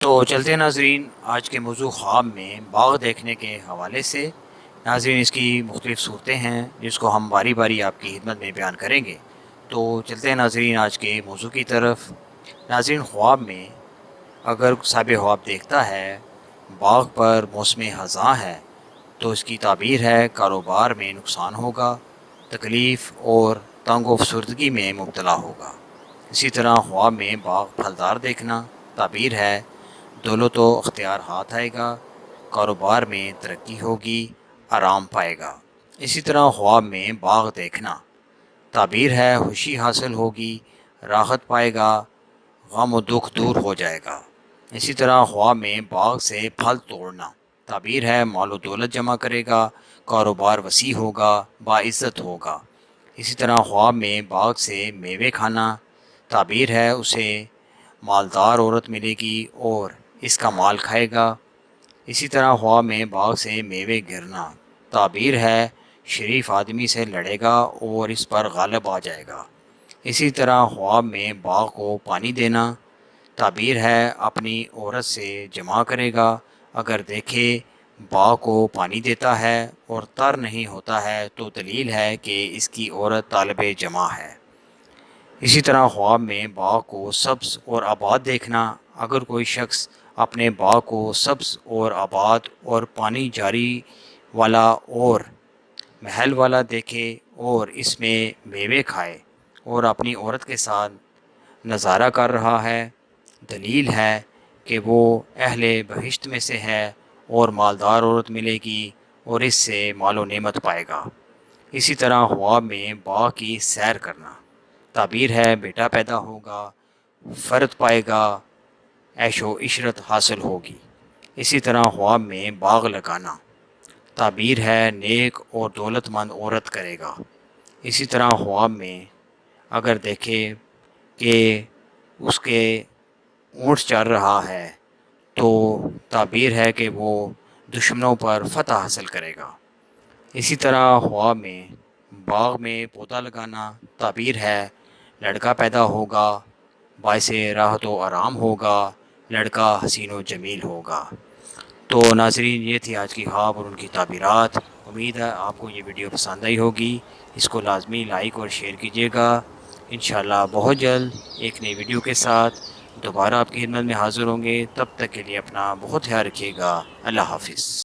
تو چلتے ہیں ناظرین آج کے موضوع خواب میں باغ دیکھنے کے حوالے سے۔ ناظرین اس کی مختلف صورتیں ہیں جس کو ہم باری باری آپ کی خدمت میں بیان کریں گے۔ تو چلتے ہیں ناظرین آج کے موضوع کی طرف۔ ناظرین خواب میں اگر صاحب خواب دیکھتا ہے باغ پر موسم خزاں ہے تو اس کی تعبیر ہے کاروبار میں نقصان ہوگا، تکلیف اور تنگ و افسردگی میں مبتلا ہوگا۔ اسی طرح خواب میں باغ پھلدار دیکھنا تعبیر ہے دولت و اختیار ہاتھ آئے گا، کاروبار میں ترقی ہوگی، آرام پائے گا۔ اسی طرح خواب میں باغ دیکھنا تعبیر ہے خوشی حاصل ہوگی، راحت پائے گا، غم و دکھ دور ہو جائے گا۔ اسی طرح خواب میں باغ سے پھل توڑنا تعبیر ہے مال و دولت جمع کرے گا، کاروبار وسیع ہوگا، باعزت ہوگا۔ اسی طرح خواب میں باغ سے میوے کھانا تعبیر ہے اسے مالدار عورت ملے گی اور اس کا مال کھائے گا۔ اسی طرح خواب میں باغ سے میوے گرنا تعبیر ہے شریف آدمی سے لڑے گا اور اس پر غالب آ جائے گا۔ اسی طرح خواب میں باغ کو پانی دینا تعبیر ہے اپنی عورت سے جمع کرے گا، اگر دیکھے باغ کو پانی دیتا ہے اور تر نہیں ہوتا ہے تو دلیل ہے کہ اس کی عورت طالب جمع ہے۔ اسی طرح خواب میں باغ کو سبز اور آباد دیکھنا، اگر کوئی شخص اپنے باغ کو سبز اور آباد اور پانی جاری والا اور محل والا دیکھے اور اس میں میوے کھائے اور اپنی عورت کے ساتھ نظارہ کر رہا ہے، دلیل ہے کہ وہ اہل بہشت میں سے ہے اور مالدار عورت ملے گی اور اس سے مال و نعمت پائے گا۔ اسی طرح خواب میں باغ کی سیر کرنا تعبیر ہے بیٹا پیدا ہوگا، فرد پائے گا، عیش و عشرت حاصل ہوگی۔ اسی طرح خواب میں باغ لگانا تعبیر ہے نیک اور دولت مند عورت کرے گا۔ اسی طرح خواب میں اگر دیکھے کہ اس کے اونٹ چل رہا ہے تو تعبیر ہے کہ وہ دشمنوں پر فتح حاصل کرے گا۔ اسی طرح خواب میں باغ میں پودا لگانا تعبیر ہے لڑکا پیدا ہوگا، باعث راحت و آرام ہوگا، لڑکا حسین و جمیل ہوگا۔ تو ناظرین یہ تھی آج کی خواب اور ان کی تعبیرات۔ امید ہے آپ کو یہ ویڈیو پسند آئی ہوگی، اس کو لازمی لائک اور شیئر کیجیے گا۔ انشاءاللہ بہت جلد ایک نئی ویڈیو کے ساتھ دوبارہ آپ کی خدمت میں حاضر ہوں گے، تب تک کے لیے اپنا بہت خیال رکھیے گا۔ اللہ حافظ۔